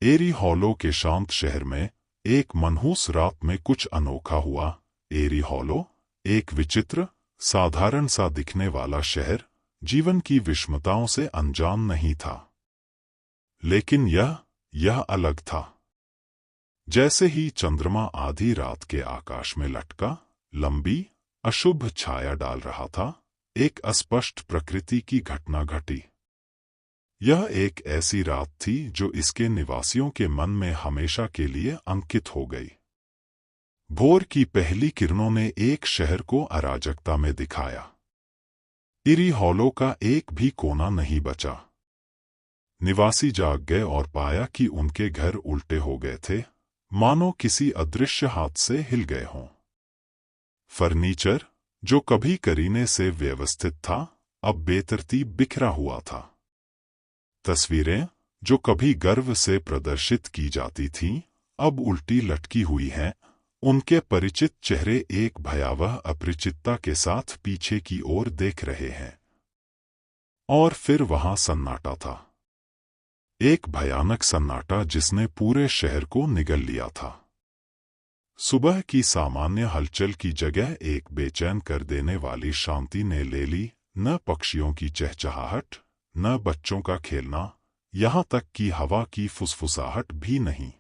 एरी hollow के शांत शहर में एक मनहूस रात में कुछ अनोखा हुआ। एरी हॉलो एक विचित्र, साधारण सा दिखने वाला शहर, जीवन की विषमताओं से अनजान नहीं था। लेकिन यह अलग था। जैसे ही चंद्रमा आधी रात के आकाश में लटका, लंबी, अशुभ छाया डाल रहा था, एक अस्पष्ट प्रकृति की घटना घटी। यह एक ऐसी रात थी जो इसके निवासियों के मन में हमेशा के लिए अंकित हो गई। भोर की पहली किरणों ने एक शहर को अराजकता में दिखाया। एरी हॉलो का एक भी कोना नहीं बचा। निवासी जाग गए और पाया कि उनके घर उल्टे हो गए थे, मानो किसी अदृश्य हाथ से हिल गए हों। फर्नीचर, जो कभी करीने से व्यवस्थित था, अब बेतरतीब बिखरा हुआ था। तस्वीरें, जो कभी गर्व से प्रदर्शित की जाती थीं, अब उल्टी लटकी हुई हैं। उनके परिचित चेहरे एक भयावह अपरिचितता के साथ पीछे की ओर देख रहे हैं। और फिर वहां सन्नाटा था। एक भयानक सन्नाटा जिसने पूरे शहर को निगल लिया था। सुबह की सामान्य हलचल की जगह एक बेचैन कर देने वाली शांति ने ले ली। न पक्षियों की चहचहाहट, न बच्चों का खेलना, यहाँ तक कि हवा की फुसफुसाहट भी नहीं।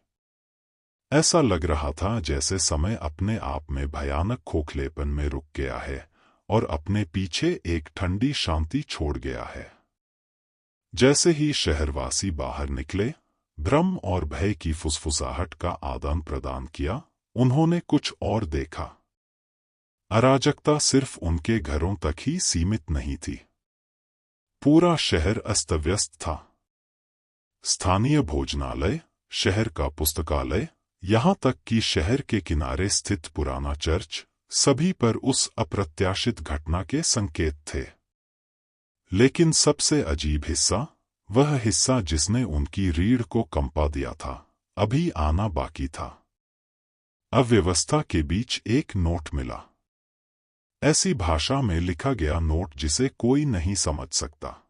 ऐसा लग रहा था जैसे समय अपने आप में भयानक खोखलेपन में रुक गया है और अपने पीछे एक ठंडी शांति छोड़ गया है। जैसे ही शहरवासी बाहर निकले, भ्रम और भय की फुसफुसाहट का आदान प्रदान किया, उन्होंने कुछ और देखा। अराजकता सिर्फ उनके घरों तक ही सीमित नहीं थी। पूरा शहर अस्त-व्यस्त था। स्थानीय भोजनालय, शहर का पुस्तकालय, यहाँ तक कि शहर के किनारे स्थित पुराना चर्च, सभी पर उस अप्रत्याशित घटना के संकेत थे। लेकिन सबसे अजीब हिस्सा, वह हिस्सा जिसने उनकी रीढ़ को कंपा दिया था, अभी आना बाकी था। अव्यवस्था के बीच एक नोट मिला। ऐसी भाषा में लिखा गया नोट जिसे कोई नहीं समझ सकता।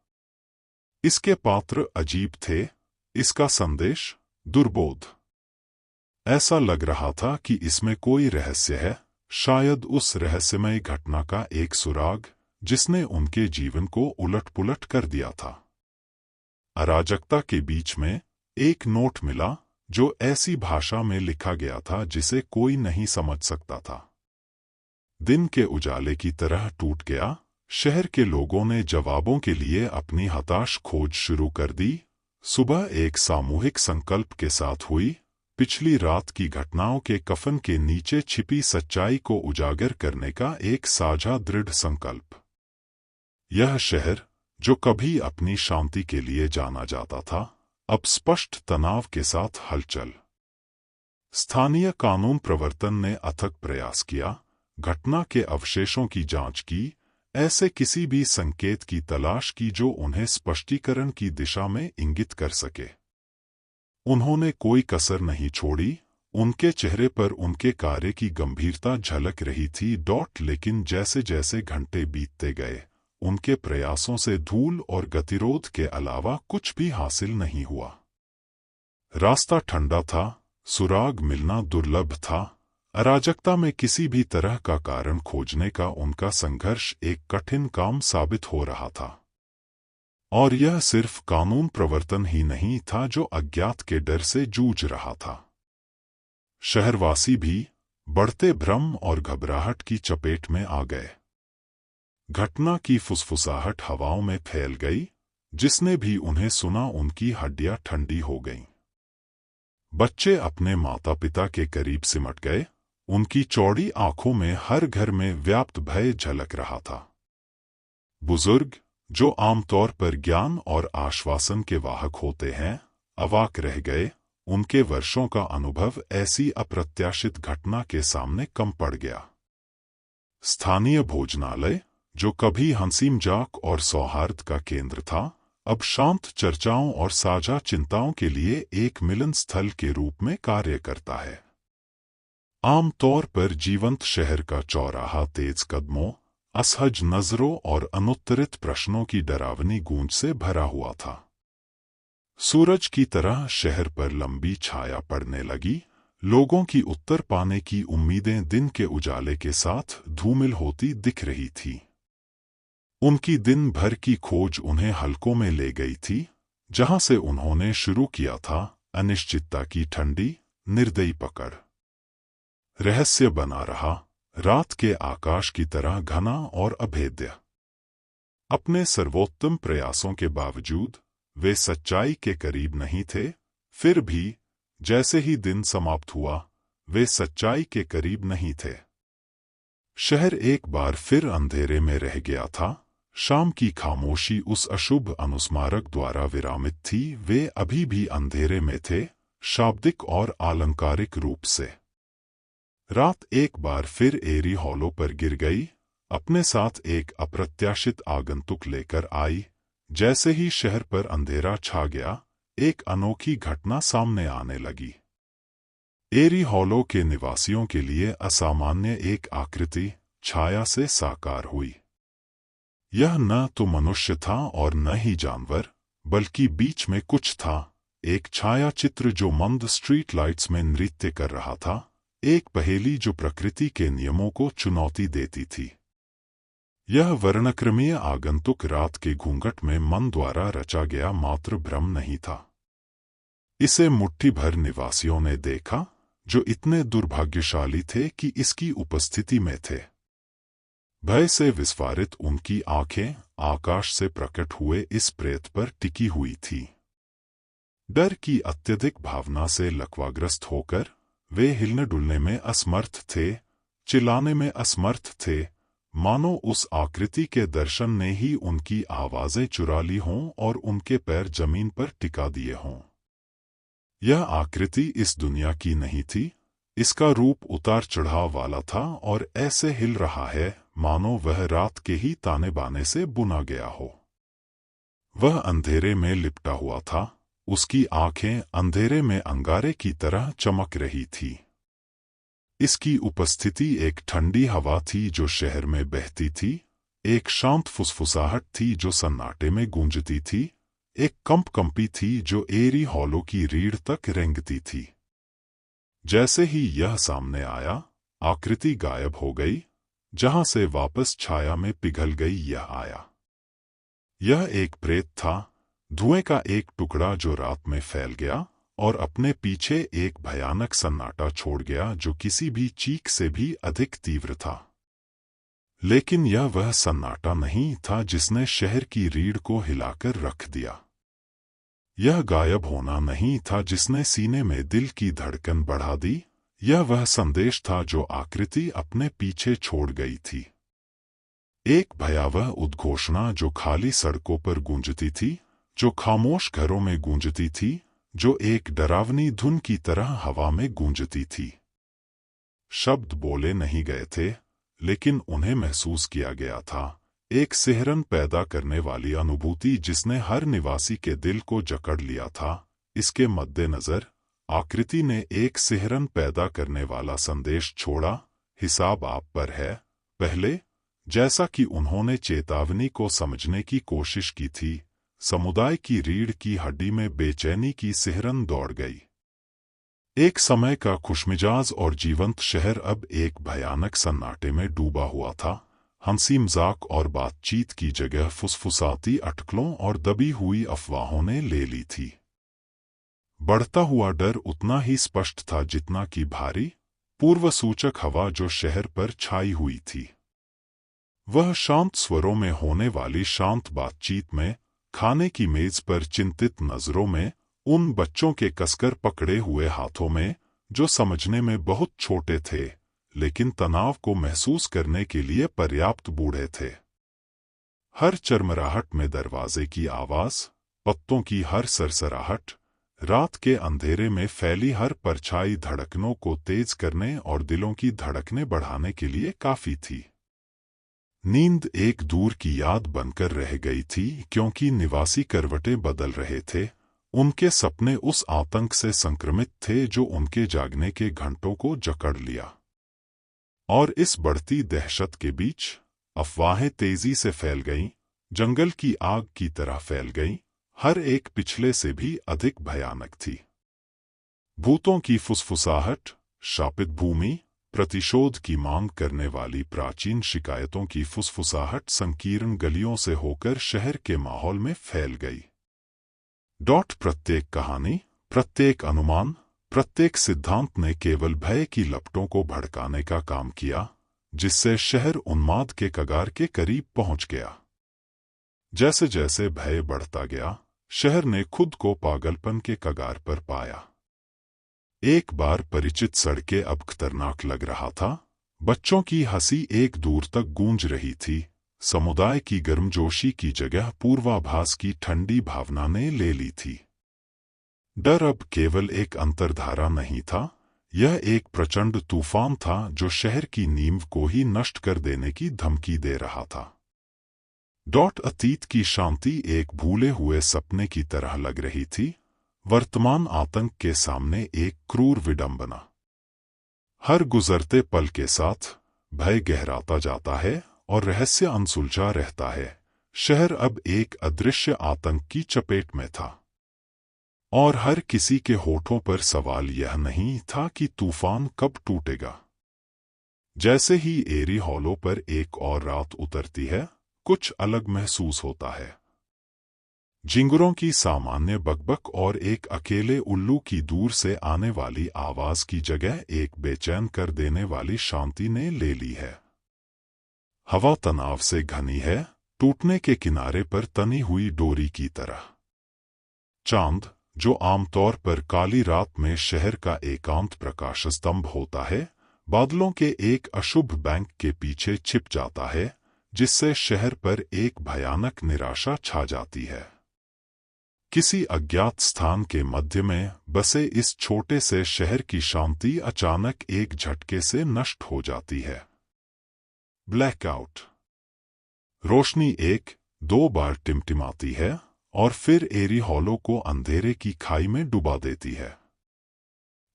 इसके पात्र अजीब थे, इसका संदेश दुर्बोध। ऐसा लग रहा था कि इसमें कोई रहस्य है, शायद उस रहस्यमय घटना का एक सुराग, जिसने उनके जीवन को उलट-पुलट कर दिया था। अराजकता के बीच में एक नोट मिला, जो ऐसी भाषा में लिखा गया था जिसे कोई नहीं समझ सकता था। दिन के उजाले की तरह टूट गया। शहर के लोगों ने जवाबों के लिए अपनी हताश खोज शुरू कर दी। सुबह एक सामूहिक संकल्प के साथ हुई, पिछली रात की घटनाओं के कफन के नीचे छिपी सच्चाई को उजागर करने का एक साझा दृढ़ संकल्प। यह शहर, जो कभी अपनी शांति के लिए जाना जाता था, अब स्पष्ट तनाव के साथ हलचल। स्थानीय कानून प्रवर्तन ने अथक प्रयास किया, घटना के अवशेषों की जांच की, ऐसे किसी भी संकेत की तलाश की जो उन्हें स्पष्टीकरण की दिशा में इंगित कर सके। उन्होंने कोई कसर नहीं छोड़ी। उनके चेहरे पर उनके कार्य की गंभीरता झलक रही थी। लेकिन जैसे जैसे घंटे बीतते गए, उनके प्रयासों से धूल और गतिरोध के अलावा कुछ भी हासिल नहीं हुआ। रास्ता ठंडा था, सुराग मिलना दुर्लभ था। अराजकता में किसी भी तरह का कारण खोजने का उनका संघर्ष एक कठिन काम साबित हो रहा था। और यह सिर्फ कानून प्रवर्तन ही नहीं था जो अज्ञात के डर से जूझ रहा था। शहरवासी भी बढ़ते भ्रम और घबराहट की चपेट में आ गए। घटना की फुसफुसाहट हवाओं में फैल गई। जिसने भी उन्हें सुना उनकी हड्डियां ठंडी हो गईं। बच्चे अपने माता पिता के करीब सिमट गए। उनकी चौड़ी आंखों में हर घर में व्याप्त भय झलक रहा था। बुजुर्ग, जो आमतौर पर ज्ञान और आश्वासन के वाहक होते हैं, अवाक रह गए। उनके वर्षों का अनुभव ऐसी अप्रत्याशित घटना के सामने कम पड़ गया। स्थानीय भोजनालय, जो कभी हंसी मजाक और सौहार्द का केंद्र था, अब शांत चर्चाओं और साझा चिंताओं के लिए एक मिलन स्थल के रूप में कार्य करता है। आमतौर पर जीवंत शहर का चौराहा तेज कदमों, असहज नजरों और अनुत्तरित प्रश्नों की डरावनी गूंज से भरा हुआ था। सूरज की तरह शहर पर लंबी छाया पड़ने लगी। लोगों की उत्तर पाने की उम्मीदें दिन के उजाले के साथ धूमिल होती दिख रही थी। उनकी दिन भर की खोज उन्हें हलकों में ले गई थी, जहां से उन्होंने शुरू किया था अनिश्चितता की ठंडी, निर्दयी पकड़। रहस्य बना रहा, रात के आकाश की तरह घना और अभेद्य। अपने सर्वोत्तम प्रयासों के बावजूद वे सच्चाई के करीब नहीं थे। फिर भी जैसे ही दिन समाप्त हुआ, वे सच्चाई के करीब नहीं थे। शहर एक बार फिर अंधेरे में रह गया था। शाम की खामोशी उस अशुभ अनुस्मारक द्वारा विरामित थी। वे अभी भी अंधेरे में थे, शाब्दिक और आलंकारिक रूप से। रात एक बार फिर एरी हॉलो पर गिर गई, अपने साथ एक अप्रत्याशित आगंतुक लेकर आई। जैसे ही शहर पर अंधेरा छा गया, एक अनोखी घटना सामने आने लगी। एरी हॉलो के निवासियों के लिए असामान्य एक आकृति छाया से साकार हुई। यह न तो मनुष्य था और न ही जानवर, बल्कि बीच में कुछ था, एक छाया चित्र जो मंद स्ट्रीट लाइट्स में नृत्य कर रहा था, एक पहेली जो प्रकृति के नियमों को चुनौती देती थी। यह वर्णक्रमीय आगंतुक रात के घूंघट में मन द्वारा रचा गया मात्र भ्रम नहीं था। इसे मुट्ठी भर निवासियों ने देखा, जो इतने दुर्भाग्यशाली थे कि इसकी उपस्थिति में थे। भय से विस्फारित उनकी आंखें आकाश से प्रकट हुए इस प्रेत पर टिकी हुई थी। डर की अत्यधिक भावना से लकवाग्रस्त होकर वे हिलने डुलने में असमर्थ थे, चिल्लाने में असमर्थ थे, मानो उस आकृति के दर्शन ने ही उनकी आवाजें चुरा ली हों और उनके पैर जमीन पर टिका दिए हों। यह आकृति इस दुनिया की नहीं थी। इसका रूप उतार चढ़ाव वाला था और ऐसे हिल रहा है मानो वह रात के ही ताने बाने से बुना गया हो। वह अंधेरे में लिपटा हुआ था, उसकी आंखें अंधेरे में अंगारे की तरह चमक रही थी। इसकी उपस्थिति एक ठंडी हवा थी जो शहर में बहती थी, एक शांत फुसफुसाहट थी जो सन्नाटे में गूंजती थी, एक कंपी थी जो एरी हॉलो की रीढ़ तक रेंगती थी। जैसे ही यह सामने आया, आकृति गायब हो गई, जहां से वापस छाया में पिघल गई यह आया। यह एक प्रेत था, धुएं का एक टुकड़ा जो रात में फैल गया और अपने पीछे एक भयानक सन्नाटा छोड़ गया जो किसी भी चीख से भी अधिक तीव्र था। लेकिन यह वह सन्नाटा नहीं था जिसने शहर की रीढ़ को हिलाकर रख दिया। यह गायब होना नहीं था जिसने सीने में दिल की धड़कन बढ़ा दी। यह वह संदेश था जो आकृति अपने पीछे छोड़ गई थी। एक भयावह उद्घोषणा जो खाली सड़कों पर गूंजती थी, जो खामोश घरों में गूंजती थी, जो एक डरावनी धुन की तरह हवा में गूंजती थी। शब्द बोले नहीं गए थे, लेकिन उन्हें महसूस किया गया था, एक सिहरन पैदा करने वाली अनुभूति जिसने हर निवासी के दिल को जकड़ लिया था। इसके मद्देनजर आकृति ने एक सिहरन पैदा करने वाला संदेश छोड़ा, हिसाब आप पर है। पहले, जैसा कि उन्होंने चेतावनी को समझने की कोशिश की थी, समुदाय की रीढ़ की हड्डी में बेचैनी की सिहरन दौड़ गई। एक समय का खुशमिजाज और जीवंत शहर अब एक भयानक सन्नाटे में डूबा हुआ था। हंसी मजाक और बातचीत की जगह फुसफुसाती अटकलों और दबी हुई अफवाहों ने ले ली थी। बढ़ता हुआ डर उतना ही स्पष्ट था जितना कि भारी, पूर्वसूचक हवा जो शहर पर छाई हुई थी। वह शांत स्वरों में होने वाली शांत बातचीत में, खाने की मेज पर चिंतित नजरों में, उन बच्चों के कसकर पकड़े हुए हाथों में जो समझने में बहुत छोटे थे लेकिन तनाव को महसूस करने के लिए पर्याप्त बूढ़े थे। हर चरमराहट में दरवाजे की आवाज, पत्तों की हर सरसराहट, रात के अंधेरे में फैली हर परछाई धड़कनों को तेज करने और दिलों की धड़कनें बढ़ाने के लिए काफी थी। नींद एक दूर की याद बनकर रह गई थी क्योंकि निवासी करवटें बदल रहे थे। उनके सपने उस आतंक से संक्रमित थे जो उनके जागने के घंटों को जकड़ लिया। और इस बढ़ती दहशत के बीच अफवाहें तेजी से फैल गईं, जंगल की आग की तरह फैल गईं। हर एक पिछले से भी अधिक भयानक थी। भूतों की फुसफुसाहट, शापित भूमि, प्रतिशोध की मांग करने वाली प्राचीन शिकायतों की फुसफुसाहट संकीर्ण गलियों से होकर शहर के माहौल में फैल गई। प्रत्येक कहानी, प्रत्येक अनुमान, प्रत्येक सिद्धांत ने केवल भय की लपटों को भड़काने का काम किया, जिससे शहर उन्माद के कगार के करीब पहुंच गया। जैसे जैसे भय बढ़ता गया, शहर ने खुद को पागलपन के कगार पर पाया। एक बार परिचित सड़कें अब खतरनाक लग रहा था। बच्चों की हंसी एक दूर तक गूंज रही थी। समुदाय की गर्मजोशी की जगह पूर्वाभास की ठंडी भावना ने ले ली थी। डर अब केवल एक अंतर्धारा नहीं था, यह एक प्रचंड तूफान था जो शहर की नींव को ही नष्ट कर देने की धमकी दे रहा था। अतीत की शांति एक भूले हुए सपने की तरह लग रही थी, वर्तमान आतंक के सामने एक क्रूर विडंबना। हर गुजरते पल के साथ भय गहराता जाता है और रहस्य अनसुलझा रहता है। शहर अब एक अदृश्य आतंक की चपेट में था, और हर किसी के होठों पर सवाल यह नहीं था कि तूफान कब टूटेगा। जैसे ही एरी हॉलो पर एक और रात उतरती है, कुछ अलग महसूस होता है। झिंगुरों की सामान्य बकबक और एक अकेले उल्लू की दूर से आने वाली आवाज की जगह एक बेचैन कर देने वाली शांति ने ले ली है। हवा तनाव से घनी है, टूटने के किनारे पर तनी हुई डोरी की तरह। चांद, जो आमतौर पर काली रात में शहर का एकांत प्रकाश स्तंभ होता है, बादलों के एक अशुभ बैंक के पीछे छिप जाता है, जिससे शहर पर एक भयानक निराशा छा जाती है। किसी अज्ञात स्थान के मध्य में बसे इस छोटे से शहर की शांति अचानक एक झटके से नष्ट हो जाती है। ब्लैकआउट। रोशनी एक दो बार टिमटिमाती है और फिर एरी हॉलो को अंधेरे की खाई में डुबा देती है।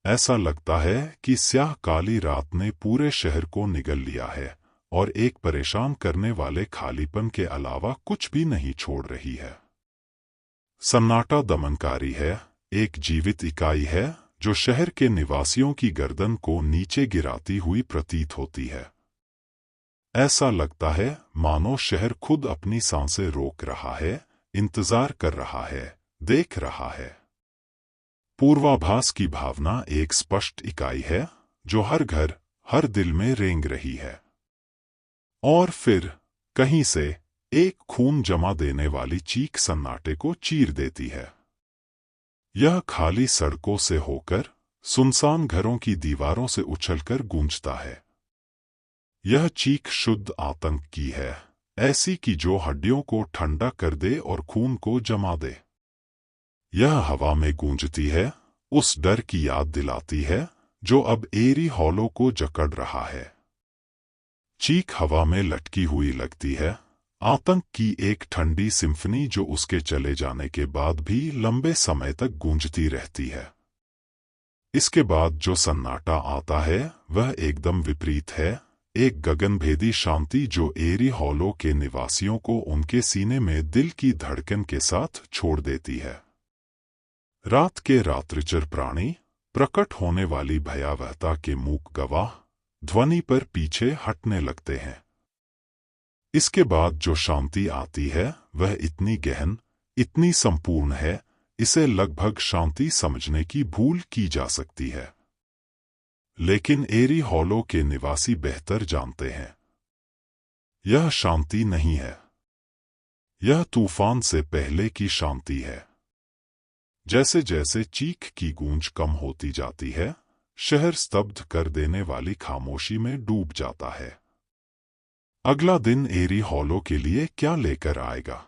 ऐसा लगता है कि स्याह काली रात ने पूरे शहर को निगल लिया है और एक परेशान करने वाले खालीपन के अलावा कुछ भी नहीं छोड़ रही है। सन्नाटा दमनकारी है, एक जीवित इकाई है जो शहर के निवासियों की गर्दन को नीचे गिराती हुई प्रतीत होती है। ऐसा लगता है मानो शहर खुद अपनी सांसें रोक रहा है, इंतजार कर रहा है, देख रहा है। पूर्वाभास की भावना एक स्पष्ट इकाई है जो हर घर, हर दिल में रेंग रही है। और फिर कहीं से एक खून जमा देने वाली चीख सन्नाटे को चीर देती है। यह खाली सड़कों से होकर सुनसान घरों की दीवारों से उछलकर गूंजता है। यह चीख शुद्ध आतंक की है, ऐसी कि जो हड्डियों को ठंडा कर दे और खून को जमा दे। यह हवा में गूंजती है, उस डर की याद दिलाती है जो अब एरी हॉलो को जकड़ रहा है। चीख हवा में लटकी हुई लगती है, आतंक की एक ठंडी सिम्फनी जो उसके चले जाने के बाद भी लंबे समय तक गूंजती रहती है। इसके बाद जो सन्नाटा आता है वह एकदम विपरीत है, एक गगनभेदी शांति जो एरी हॉलो के निवासियों को उनके सीने में दिल की धड़कन के साथ छोड़ देती है। रात के रात्रिचर प्राणी, प्रकट होने वाली भयावहता के मूक गवाह, ध्वनि पर पीछे हटने लगते हैं। इसके बाद जो शांति आती है वह इतनी गहन, इतनी संपूर्ण है, इसे लगभग शांति समझने की भूल की जा सकती है। लेकिन एरी हॉलो के निवासी बेहतर जानते हैं, यह शांति नहीं है। यह तूफान से पहले की शांति है। जैसे जैसे चीख की गूंज कम होती जाती है, शहर स्तब्ध कर देने वाली खामोशी में डूब जाता है। अगला दिन एरी हॉलो के लिए क्या लेकर आएगा?